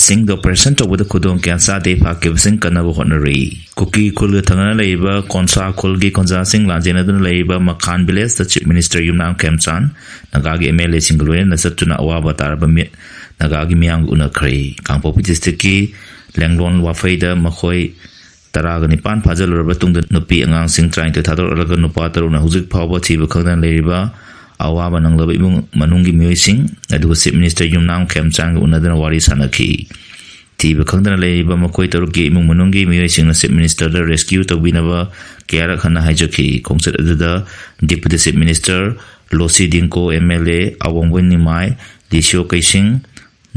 sing the operation to with the Khudong Chade Pakivsing Kanabo Honori. Kuki Kulu Tangana Labor, Konsa Kulgi Konzasing, Lajenadan Labor, Makan Biles, the Chief Minister Yunam Kemsan, Nagagi MLA Singluin, the Satuna Waba Tarabamit, Nagagi Miang Unakri, Kampopitistiki, Langlon Wafeda, Mahoi, Taragani Pan Pazal Rabatung the Nupi and Sing trying to Tato Ragan Nupataro, Huzik Poverty, Bukadan Labor. Awaba ng labi mong manunggi musing adu Chief Minister Yumnam Kemchang unadana wari sanaki tiba khangdana leiba makoi taruki imong manunggi musing na Chief Minister da rescue to binaba kaya khana haijaki kongset adada Deputy Chief Minister Losi Dingko MLA awongwen ni mai Lisho Kaising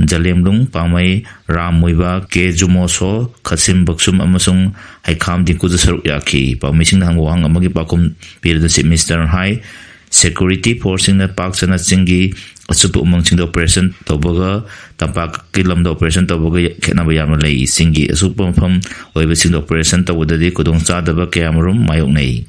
Jalemlung Pamai Ram Muiba Ke Jumoso Kasim Baksum amasung Haikam Dingko saruk yaki pamising hangwang amagi pakum pira Chief Minister Hai Security force in the parks and a singi super among the operation Tobaga, Tapak Kilam the operation Tobaga Kanabayamale, Singi, a super from overseeing the operation Tawada Khudong Chade Camerum, Mayone.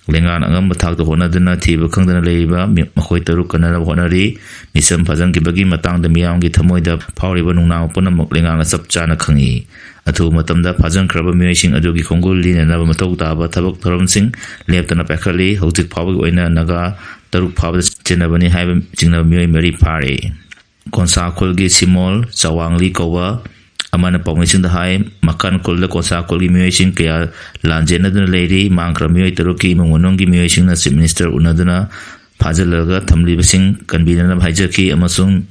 Lengan Angam attack the Honadana, Tiba Kangana Labor, Mahoitaru Canada Honari, Nisam Pazan Gibagi, Matang the Miangi Tamoida, Power even now upon a Moklinga Subchana Kangi. Atu matamda Pazan Kraba Muishing Adogi Kongoli and Navamatota, Tabak Toronsing, left on a Pekali, Hotik Power Wina Naga, Taruk Pavas Chenabani Having Chingda Mary Pare. Konsa Kolgi Simol, Sawangli Kova, Amana Pomishing the High, Makan Kolda Konsa Kolgi Muishing Kaya, Lanjena the Lady, Mankra Muitaruki, Monongi Muishing, the Chief Minister Unadana, Pazalaga, Tamlibasing, Convenient of Hijaki, Amasung.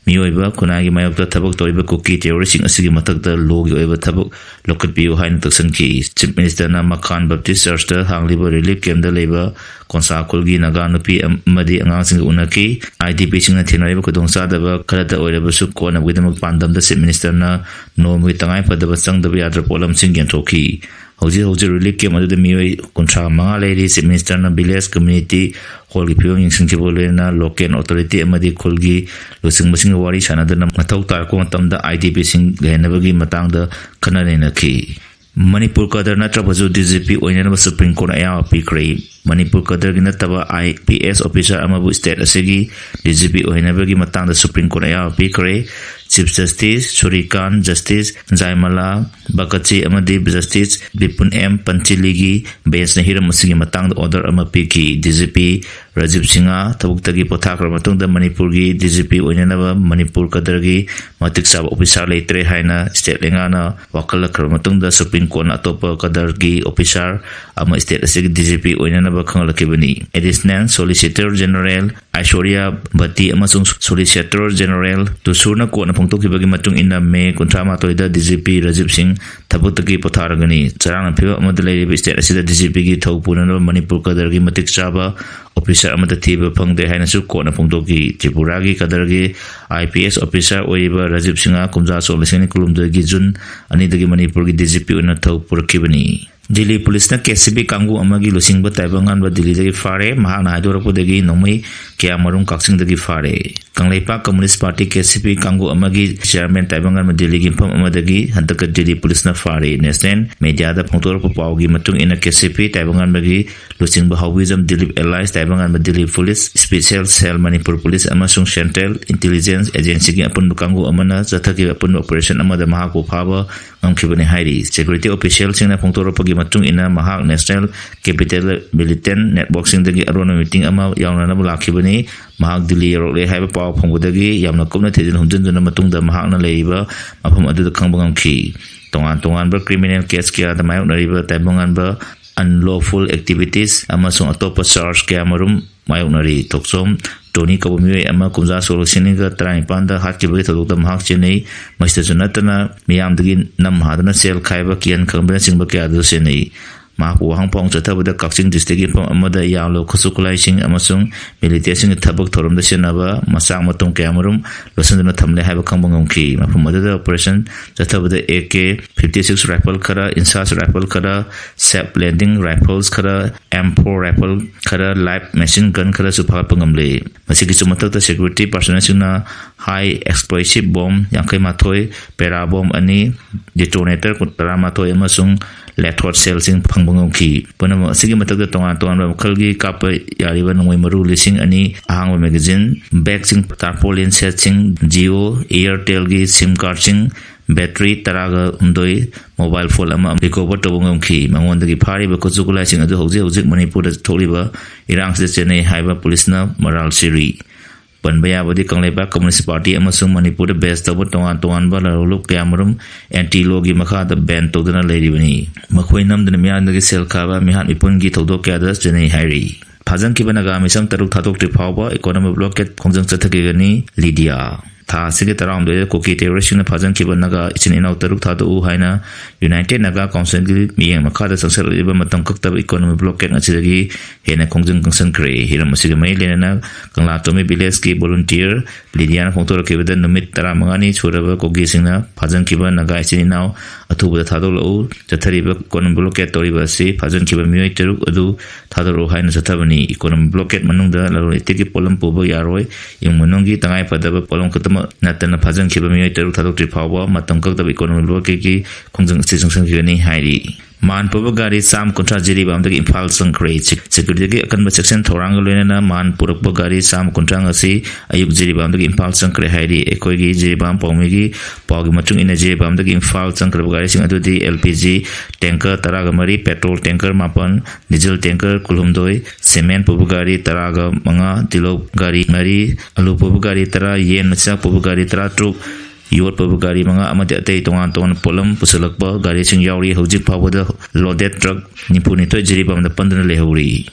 Mioiba, Kunagi Mayota Tabak Toriba Cookie, terrorising a Sigimatak, the Logo over Tabak, look at Bio Hain Tuxan Keys, Chief Minister Namakan Baptist Serster, Hang Liber Relief Came the Labor, Konsa Kulgi Naganopi, Madi announcing Unaki, IDP Sing and Tinariba Khudong Chade, Kalata Oiba Sukona with them Pandam, the Chief Minister Na, no Mutangai for the Basang the Viadra Polam Sing and Toki. Hoji relief came under the Mui Contra Manga Lady, Chief Minister Na Biles Community, Holgi Pung in Sinkibolena, Local Authority, Amadi Kulgi, Lusing Musing Wari, Shanadana, Matok Tarkon, the IDP Sing, Ganabagi Matang, the Kanarina Key. Manipur Kadar Natrabazu DGP Oinaba Supreme Court ARP Cray, Manipur Kadar Ginataba IPS Officer Amabu State Asegi, DGP Oinabagi Matang, the Supreme Court ARP Cray, Chief Justice Surikan Justice Zaimala Bakati Amadi Justice Bipun M Panchiligi Bench Nahira Musigi Matang the Order Amapiki DGP Rajiv Singha Tabuktagi Potakra Matung the Manipurgi DGP Oinanaba Manipur Kadargi Matik Sab Officer Laitre Haina State Lengana Wakala Kramatung the Supreme Court Atopa Kadargi Officer Ama State Asig DGP Oinanaba Kangalakibani Additional Solicitor General Aishwarya Bhatti Amasung Solicitor General to Surna Kona Pungtoki Bagi Matung in the May Contrama Toida DGP Rajiv Singh Tabutaki Potaragani Sarang Pio Amadalay State Asida DGP Topuna Manipur Kadargi Matik Saba Officer Amata Tiba Pung de Hanasu Kona Pungtoki Tripuragi Kadargi IPS Officer Oiba Rajiv Singha Kumza Solisani Kulum de Gijun Anidagi Manipur DGP Unatau Purkibani Delhi Police na KCB Kangu Amagi Lusing Bataibangan ba Delhi dagi fare Mahana Haidorapur dagi Nomai Kaya Marung Kaksing dagi fare Kangleipa Communist Party KCB Kangu Amagi Chairman Taibangan ba Delhi Gimpam Amadagi Hantaka Delhi Police na fare Nesden Media da Pungtorapu Paugi Matung ina KCB Taibangan bagi Lusing Bahawism Delhi Allies Taibangan ba Delhi Police Special Cell Manipur Police Amasung Central Intelligence Agency gi apun Kangu Amana Zataki apun Operation Amada Mahako Phaba Ngkibani Hairi Security Official Singna Pungtorapu Matung ina Mahak National Capital Militant Netboxing dagi arona meeting ama yauna na bulakibani Mahak Delhi Yorole haiba paw phongudagi yamna kupna thejin humjun na matung da Mahak na leiba mafam adu khangbangam ki tongan ba criminal case kya da mayok na riba taibangan ba unlawful activities amasung atopa charge kya marum mayok na ri toksom Tony Kabumi ama kumza solution ga trai panda hat ki bagi thaduk da Mahak chenei masta junatana miyam dagi nam hadana sel khaiba kian khambana singba kya du senei Mahapu Hang Pong Chatabada Kaksing District from Amada Yalo Kusukulai Sing Amasung Militation Tabak Torum the Shenaba Masang Matung Camerum Losandana Tamle have a Kambangum Key Mapumada operation Chatabada AK 56 rifle Kara Insas rifle Kara Sap landing rifles Kara M4 rifle Kara light machine gun Kara Supapangamle Masiki Sumata the security personnel high explosive bomb Yankai Matoi Pera bomb Ani detonator Kutaramatoi Amasung let hot cells in Pangbongi. Panama Sigi Mataka Tonga Kalgi Kappa Yarivan Maru Lissing Ani Ahang magazine, Baxing tarpaulin setting, Geo, Airtel SIM card battery taraga hundoi mobile phone ama recover to ngomki mangonda gi phari ba kuzukulai sing adu hojik Manipur da tholiba irang se chene haiba police na moral siri Panbaya bodi kangleba Communist Party amasung Manipur the best of tongan ba laruluk kamarum anti logi makha the ban to dana lady bani makhoi nam dana mian gi sel khaba mihan ipun gi thodok kya das jene hairi phajang ki banaga misam taruk thadok tri phawba economic blockade khongjang chathagi gani Lydia tha sige taram de koki terrorist na phajang ki banaga ichin inau taruk thadu haina United Naga Council gi miyang makha da sangsar iba matam kakta economic blockade achigi hena khongjang kangsan kre hiram asige mai lena kangla tomi village ki volunteer Lydia khongtor ke bedan numit taramangani churaba kogi singna phajang ki banaga ichin inau athuba thadok lo chathari ba economic blockade tori ba si phajang ki ba miyoi taruk adu thadoro haina chathabani economic blockade manungda laro etiki polam puba yaroi yung manungi tangai padaba polam khatama natana phajang ki ba miyoi taruk thadok tri phawba matam kakta economic blockade ki khongjang sing ni hairi Manipur gari sam kontra jiri bam dagi Imphal sangkre security gi akan section thorang lena Manipur gari sam kontra ngasi ayuk jiri bam dagi Imphal sangkre hairi ekoi gi jiri bam pawmi gi pawgi matung ina jiri bam dagi Imphal sangkre gari sing adu di LPG tanker taraga mari petrol tanker mapan diesel tanker kulhumdoi cement pubu gari taraga manga tilo gari mari alu pubu gari tara yen macha pubu gari tara truk Yot pabu gari manga amati atei tongan polam pusalakpa gari sing yauri hojik pawada loaded truck nipuni to jiri bam da pandana lehauri